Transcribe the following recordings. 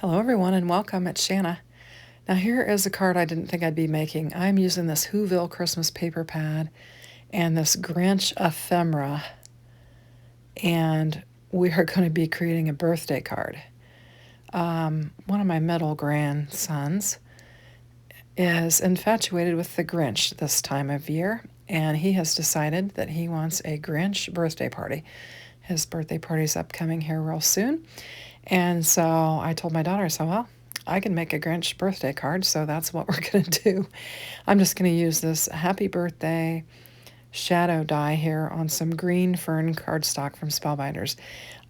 Hello everyone and welcome, it's Shanna. Now here is a card I didn't think I'd be making. I'm using this Whoville Christmas paper pad and this Grinch ephemera, and we are going to be creating a birthday card. One of my middle grandsons is infatuated with the Grinch this time of year, and he has decided that he wants a Grinch birthday party. His birthday party's upcoming here real soon. And so I told my daughter, I can make a Grinch birthday card, so that's what we're going to do. I'm just going to use this happy birthday shadow die here on some green fern cardstock from Spellbinders.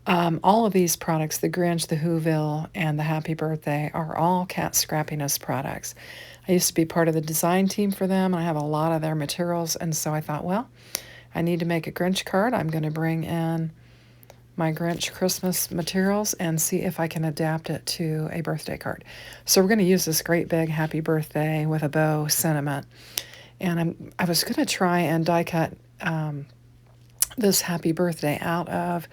All of these products, the Grinch, the Whoville, and the Happy Birthday, are all Kat Scrappiness products. I used to be part of the design team for them, and I have a lot of their materials, and so I thought, I need to make a Grinch card. I'm going to bring in my Grinch Christmas materials and see if I can adapt it to a birthday card. So we're going to use this great big happy birthday with a bow sentiment. And I was going to try and die cut this happy birthday out of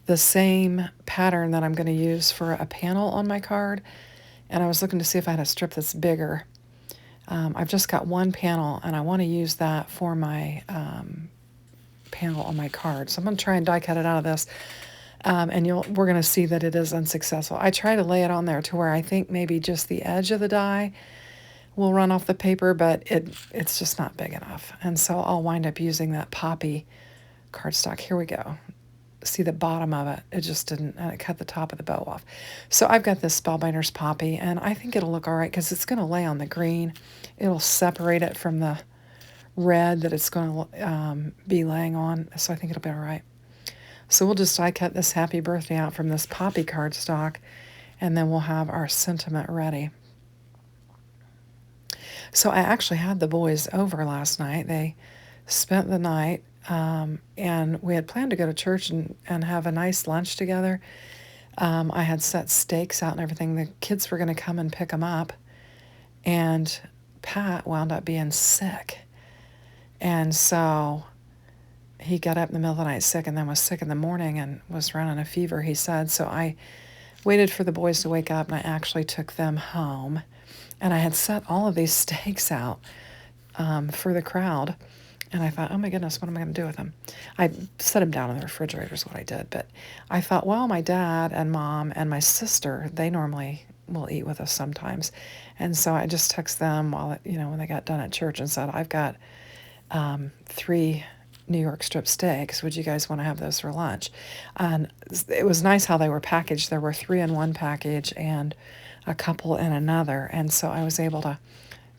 the same pattern that I'm going to use for a panel on my card. And I was looking to see if I had a strip that's bigger. I've just got one panel and I want to use that for my panel on my card. So I'm going to try and die cut it out of this. And we're going to see that it is unsuccessful. I try to lay it on there to where I think maybe just the edge of the die will run off the paper, but it's just not big enough. And so I'll wind up using that poppy cardstock. Here we go. See the bottom of it. It just didn't, and it cut the top of the bow off. So I've got this Spellbinders poppy, and I think it'll look all right because it's going to lay on the green. It'll separate it from the red that it's going to be laying on, so I think it'll be all right. So we'll just die cut this happy birthday out from this poppy cardstock, and then we'll have our sentiment ready. So I actually had the boys over last night. They spent the night, and we had planned to go to church and have a nice lunch together. I had set steaks out and everything. The kids were going to come and pick them up, and Pat wound up being sick. And so he got up in the middle of the night sick and then was sick in the morning and was running a fever, he said. So I waited for the boys to wake up, and I actually took them home. And I had set all of these steaks out for the crowd. And I thought, oh my goodness, what am I going to do with them? I set them down in the refrigerator is what I did. But I thought, my dad and mom and my sister, they normally will eat with us sometimes. And so I just texted them when they got done at church and said, I've got 3 New York strip steaks. Would you guys want to have those for lunch? And it was nice how they were packaged. There were 3 in one package and a couple in another. And so I was able to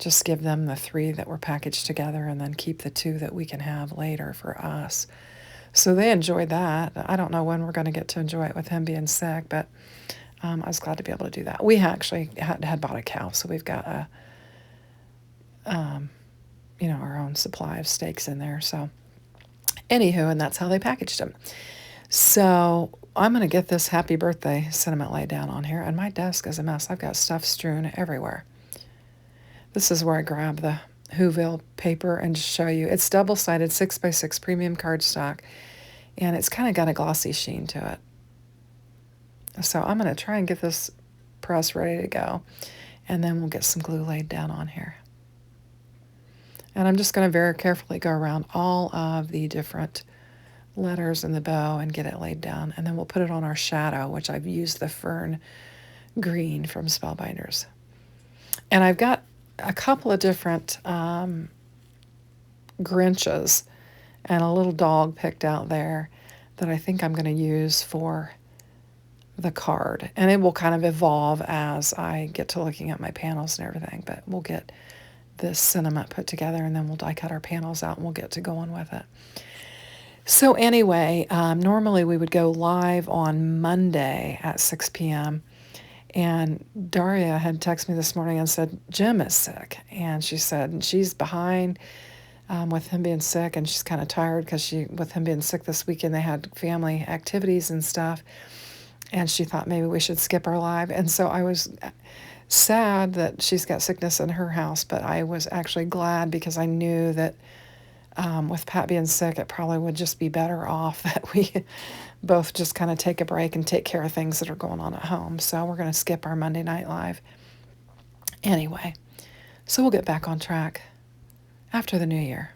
just give them the 3 that were packaged together and then keep the 2 that we can have later for us. So they enjoyed that. I don't know when we're going to get to enjoy it with him being sick, but I was glad to be able to do that. We actually had bought a cow, so we've got our own supply of steaks in there. So anywho, and that's how they packaged them. So I'm going to get this happy birthday sentiment laid down on here, and my desk is a mess. I've got stuff strewn everywhere. This is where I grab the Whoville paper and just show you. It's double-sided 6x6 premium cardstock, and it's kind of got a glossy sheen to it. So I'm going to try and get this press ready to go, and then we'll get some glue laid down on here. And I'm just going to very carefully go around all of the different letters in the bow and get it laid down. And then we'll put it on our shadow, which I've used the fern green from Spellbinders. And I've got a couple of different Grinches and a little dog picked out there that I think I'm going to use for the card. And it will kind of evolve as I get to looking at my panels and everything. But we'll get this sentiment put together, and then we'll die cut our panels out and we'll get to going with it. So anyway, normally we would go live on Monday at 6 p.m. And Daria had texted me this morning and said, Jim is sick. And she said she's behind with him being sick, and she's kind of tired because with him being sick this weekend, they had family activities and stuff. And she thought maybe we should skip our live. And so I was sad that she's got sickness in her house, but I was actually glad because I knew that With Pat being sick, it probably would just be better off that we both just kind of take a break and take care of things that are going on at home. So we're going to skip our Monday Night Live. Anyway, so we'll get back on track after the new year.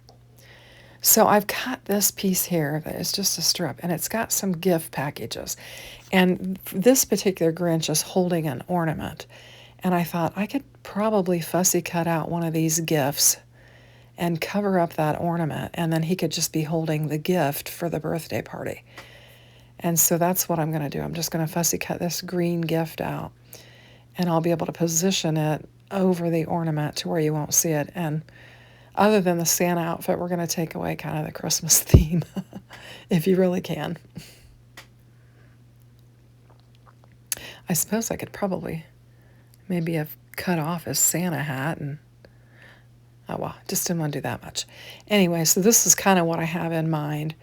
So I've got this piece here that is just a strip, and it's got some gift packages. And this particular Grinch is holding an ornament. And I thought I could probably fussy cut out one of these gifts and cover up that ornament, and then he could just be holding the gift for the birthday party. And so that's what I'm going to do. I'm just going to fussy cut this green gift out, and I'll be able to position it over the ornament to where you won't see it. And other than the Santa outfit, we're going to take away kind of the Christmas theme, if you really can. I suppose I could probably maybe have cut off his Santa hat and, oh well, just didn't want to do that much. Anyway, so this is kind of what I have in mind.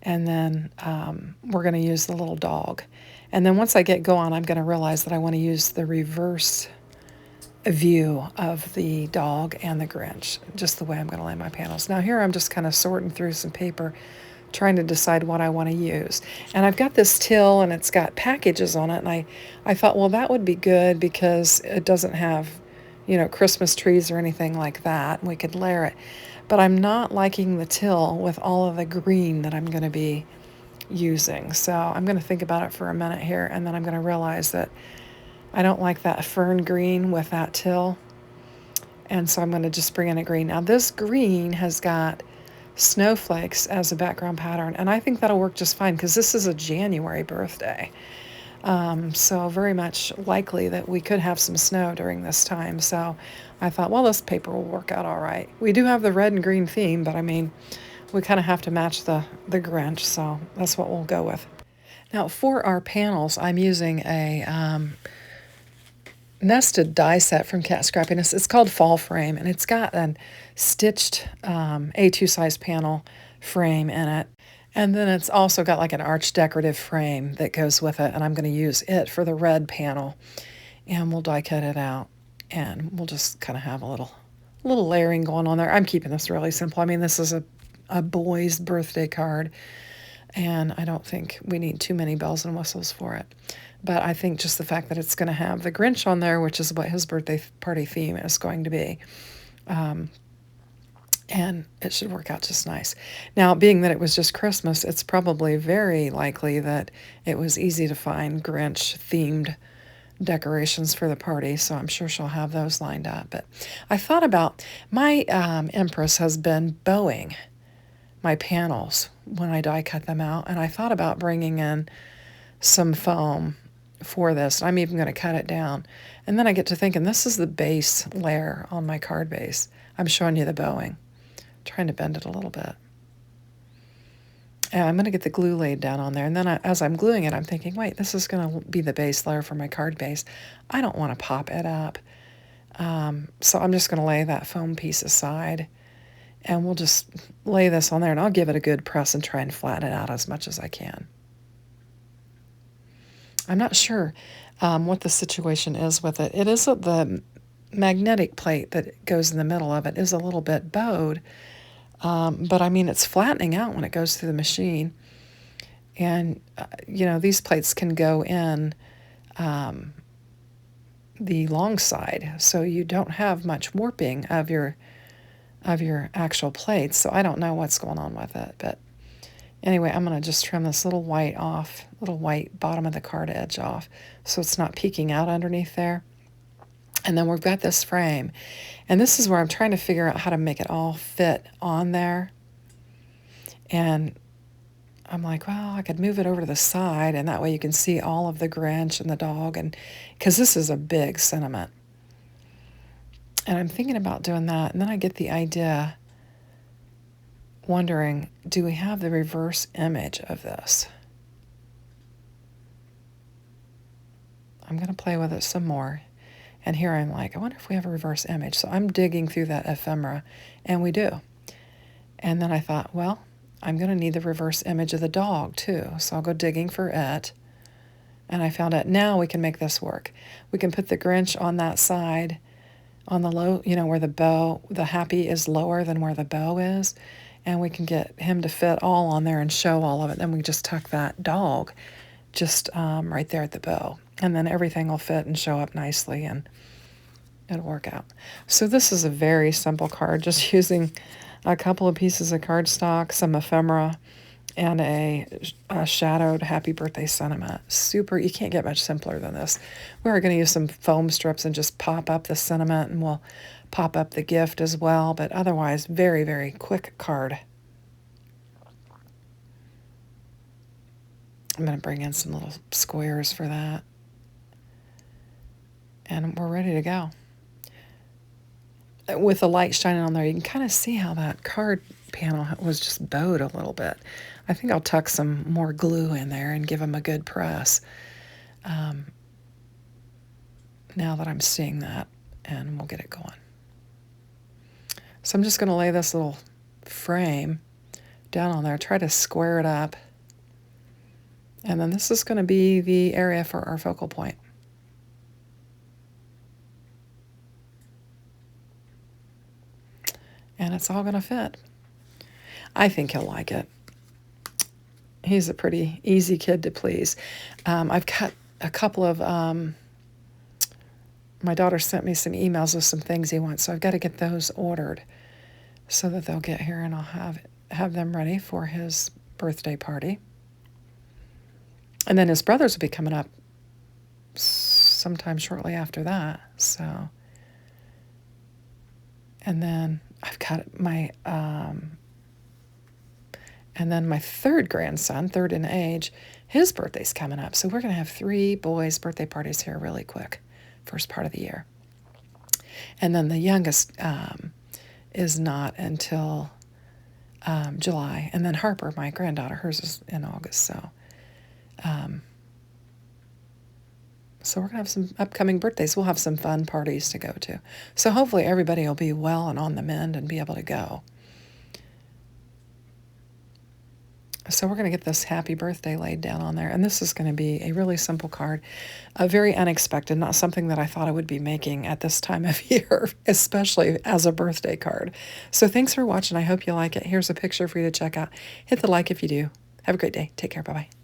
And then we're going to use the little dog. And then once I get going, I'm going to realize that I want to use the reverse view of the dog and the Grinch, just the way I'm going to lay my panels. Now here I'm just kind of sorting through some paper, trying to decide what I want to use. And I've got this till, and it's got packages on it, and I thought, well, that would be good because it doesn't have, Christmas trees or anything like that, and we could layer it. But I'm not liking the till with all of the green that I'm going to be using. So I'm going to think about it for a minute here, and then I'm going to realize that I don't like that fern green with that till. And so I'm going to just bring in a green. Now this green has got snowflakes as a background pattern, and I think that'll work just fine because this is a January birthday. So very much likely that we could have some snow during this time. So I thought, well, this paper will work out all right. We do have the red and green theme, but I mean, we kind of have to match the Grinch, so that's what we'll go with. Now for our panels, I'm using a nested die set from Kat Scrappiness. It's called Fall Frame, and it's got a stitched A2 size panel frame in it. And then it's also got like an arch decorative frame that goes with it, and I'm going to use it for the red panel. And we'll die cut it out, and we'll just kind of have a little layering going on there. I'm keeping this really simple. I mean, this is a boy's birthday card, and I don't think we need too many bells and whistles for it. But I think just the fact that it's going to have the Grinch on there, which is what his birthday party theme is going to be, and it should work out just nice. Now, being that it was just Christmas, it's probably very likely that it was easy to find Grinch-themed decorations for the party, so I'm sure she'll have those lined up. But I thought about, my Empress has been bowing my panels when I die cut them out, and I thought about bringing in some foam for this. I'm even going to cut it down. And then I get to thinking, this is the base layer on my card base. I'm showing you the bowing. Trying to bend it a little bit. And I'm going to get the glue laid down on there. And then as I'm gluing it, I'm thinking, wait, this is going to be the base layer for my card base. I don't want to pop it up. So I'm just going to lay that foam piece aside. And we'll just lay this on there. And I'll give it a good press and try and flatten it out as much as I can. I'm not sure what the situation is with it. It is the magnetic plate that goes in the middle of it is a little bit bowed. But I mean, it's flattening out when it goes through the machine. And, these plates can go in the long side, so you don't have much warping of your actual plates. So I don't know what's going on with it. But anyway, I'm going to just trim this little white bottom of the card edge off so it's not peeking out underneath there. And then we've got this frame, and this is where I'm trying to figure out how to make it all fit on there. And I'm like, well, I could move it over to the side, and that way you can see all of the Grinch and the dog, and because this is a big sentiment. And I'm thinking about doing that, and then I get the idea, wondering, do we have the reverse image of this? I'm going to play with it some more. And here I'm like, I wonder if we have a reverse image. So I'm digging through that ephemera, and we do. And then I thought, well, I'm going to need the reverse image of the dog too. So I'll go digging for it. And I found it. Now we can make this work. We can put the Grinch on that side, on the low, where the happy is lower than where the bow is. and we can get him to fit all on there and show all of it. Then we just tuck that dog just right there at the bow, and then everything will fit and show up nicely, and it'll work out. So this is a very simple card, just using a couple of pieces of cardstock, some ephemera, and a shadowed happy birthday sentiment. Super, you can't get much simpler than this. We're going to use some foam strips and just pop up the sentiment, and we'll pop up the gift as well, but otherwise very, very quick card. I'm going to bring in some little squares for that. And we're ready to go. With the light shining on there, you can kind of see how that card panel was just bowed a little bit. I think I'll tuck some more glue in there and give them a good press. Now that I'm seeing that, and we'll get it going. So I'm just going to lay this little frame down on there, try to square it up. And then this is going to be the area for our focal point. And it's all going to fit. I think he'll like it. He's a pretty easy kid to please. I've got a couple of, my daughter sent me some emails with some things he wants, so I've got to get those ordered so that they'll get here, and I'll have them ready for his birthday party. And then his brothers will be coming up sometime shortly after that. So, and then I've got my, and then my third grandson, third in age, his birthday's coming up. So we're going to have 3 boys' birthday parties here really quick, first part of the year. And then the youngest is not until July. And then Harper, my granddaughter, hers is in August. So we're going to have some upcoming birthdays. We'll have some fun parties to go to. So hopefully everybody will be well and on the mend and be able to go. So we're going to get this happy birthday laid down on there. And this is going to be a really simple card, very unexpected, not something that I thought I would be making at this time of year, especially as a birthday card. So thanks for watching. I hope you like it. Here's a picture for you to check out. Hit the like if you do. Have a great day. Take care. Bye-bye.